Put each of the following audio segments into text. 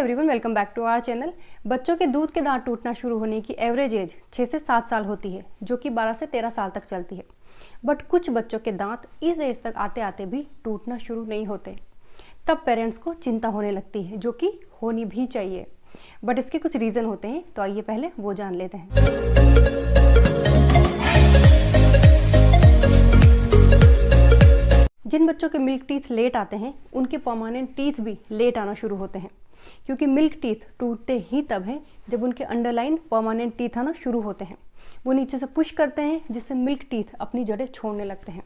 Everyone, welcome back to our channel. बच्चों के दूध के दांत टूटना शुरू होने की एवरेज एज 6 से 7 साल होती है, जो कि 12 से 13 साल तक चलती है। बट कुछ बच्चों के दांत इस एज तक आते आते भी टूटना शुरू नहीं होते। तब पेरेंट्स को चिंता होने लगती है, जो कि होनी भी चाहिए। बट इसके कुछ रीज़न होते हैं, तो आइए पहले वो जान लेते हैं। जिन बच्चों के मिल्क टीथ लेट आते हैं, उनके परमानेंट टीथ भी लेट आना शुरू होते हैं, क्योंकि मिल्क टीथ टूटते ही तब हैं जब उनके अंडरलाइन परमानेंट टीथ आना शुरू होते हैं। वो नीचे से पुश करते हैं, जिससे मिल्क टीथ अपनी जड़ें छोड़ने लगते हैं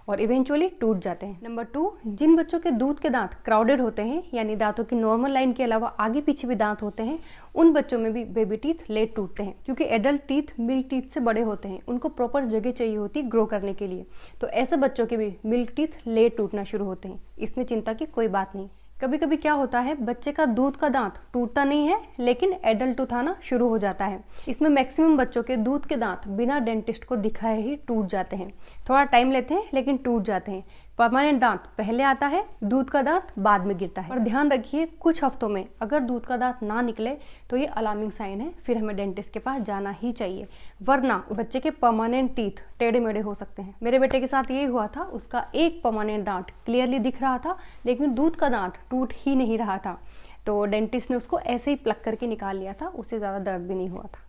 और इवेंचुअली टूट जाते हैं। नंबर 2, जिन बच्चों के दूध के दांत क्राउडेड होते हैं, यानी दांतों की नॉर्मल लाइन के अलावा आगे पीछे भी दांत होते हैं, उन बच्चों में भी बेबी टीथ लेट टूटते हैं, क्योंकि एडल्ट टीथ मिल्क टीथ से बड़े होते हैं। उनको प्रॉपर जगह चाहिए होती है ग्रो करने के लिए। तो ऐसे बच्चों के भी मिल्क टीथ लेट टूटना शुरू होते हैं। इसमें चिंता की कोई बात नहीं। कभी कभी क्या होता है, बच्चे का दूध का दांत टूटता नहीं है, लेकिन एडल्ट टूथ आना शुरू हो जाता है। इसमें मैक्सिमम बच्चों के दूध के दांत बिना डेंटिस्ट को दिखाए ही टूट जाते हैं। थोड़ा टाइम लेते हैं, लेकिन टूट जाते हैं। परमानेंट दांत पहले आता है, दूध का दांत बाद में गिरता है। और ध्यान रखिए, कुछ हफ्तों में अगर दूध का दांत ना निकले तो ये अलार्मिंग साइन है, फिर हमें डेंटिस्ट के पास जाना ही चाहिए, वरना उस बच्चे के परमानेंट टीथ टेढ़े मेढ़े हो सकते हैं। मेरे बेटे के साथ यही हुआ था। उसका एक परमानेंट दांत क्लियरली दिख रहा था, लेकिन दूध का दांत टूट ही नहीं रहा था। तो डेंटिस्ट ने उसको ऐसे ही प्लग करके निकाल लिया था, उससे ज़्यादा दर्द भी नहीं हुआ था।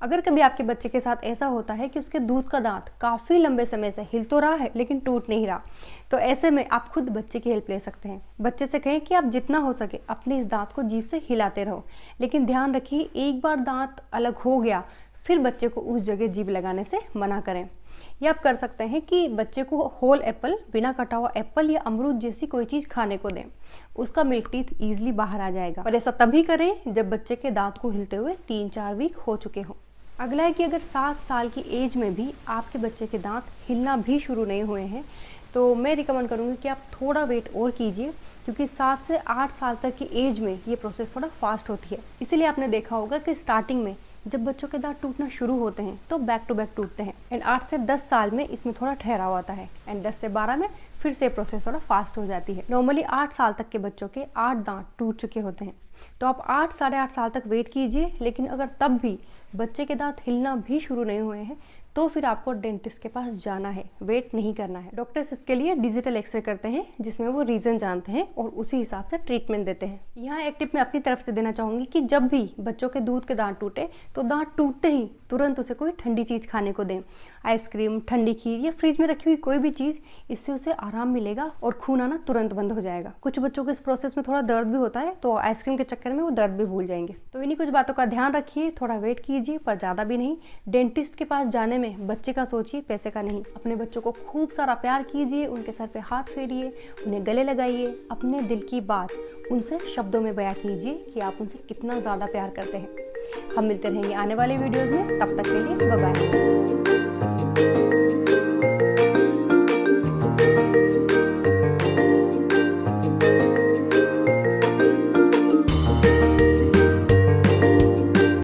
अगर कभी आपके बच्चे के साथ ऐसा होता है कि उसके दूध का दांत काफ़ी लंबे समय से हिल तो रहा है, लेकिन टूट नहीं रहा, तो ऐसे में आप खुद बच्चे की हेल्प ले सकते हैं। बच्चे से कहें कि आप जितना हो सके अपने इस दांत को जीभ से हिलाते रहो, लेकिन ध्यान रखिए, एक बार दांत अलग हो गया फिर बच्चे को उस जगह जीभ लगाने से मना करें। या आप कर सकते हैं कि बच्चे को होल एप्पल, बिना कटा हुआ एप्पल या अमरूद जैसी कोई चीज़ खाने को दें। उसका मिल्क टीथ ईजिली बाहर आ जाएगा। और ऐसा तभी करें जब बच्चे के दांत को हिलते हुए 3-4 वीक हो चुके हों। अगला है कि अगर 7 साल की एज में भी आपके बच्चे के दांत हिलना भी शुरू नहीं हुए हैं, तो मैं रिकमेंड करूँगी कि आप थोड़ा वेट और कीजिए, क्योंकि 7 से 8 साल तक की एज में ये प्रोसेस थोड़ा फास्ट होती है। इसीलिए आपने देखा होगा कि स्टार्टिंग में जब बच्चों के दांत टूटना शुरू होते हैं तो बैक टू बैक टूटते हैं, एंड 8 से 10 साल में इसमें थोड़ा ठहराव आता है, एंड 10 से 12 में फिर से प्रोसेस थोड़ा फास्ट हो जाती है। नॉर्मली 8 साल तक के बच्चों के 8 दांत टूट चुके होते हैं। तो आप 8 साढ़े 8 साल तक वेट कीजिए, लेकिन अगर तब भी बच्चे के दांत हिलना भी शुरू नहीं हुए हैं, तो फिर आपको डेंटिस्ट के पास जाना है, वेट नहीं करना है। डॉक्टर्स इसके लिए डिजिटल एक्सरे करते हैं, जिसमें वो रीज़न जानते हैं और उसी हिसाब से ट्रीटमेंट देते हैं। यहाँ एक टिप मैं अपनी तरफ से देना चाहूँगी कि जब भी बच्चों के दूध के दांत टूटे, तो दांत टूटते ही तुरंत उसे कोई ठंडी चीज़ खाने को दें। आइसक्रीम, ठंडी खीर या फ्रिज में रखी हुई कोई भी चीज़, इससे उसे आराम मिलेगा और खून आना तुरंत बंद हो जाएगा। कुछ बच्चों को इस प्रोसेस में थोड़ा दर्द भी होता है, तो आइसक्रीम के चक्कर में वो दर्द भी भूल जाएंगे। तो इन्हीं कुछ बातों का ध्यान रखिए, थोड़ा वेट कीजिए, पर ज़्यादा भी नहीं। डेंटिस्ट के पास जाने में बच्चे का सोचिए, पैसे का नहीं। अपने बच्चों को खूब सारा प्यार कीजिए, उनके सर पे हाथ फेरिए, उन्हें गले लगाइए, अपने दिल की बात उनसे शब्दों में बयां कीजिए कि आप उनसे कितना ज़्यादा प्यार करते हैं। हम मिलते रहेंगे आने वाले वीडियोज़ में, तब तक के लिए बाय बाय।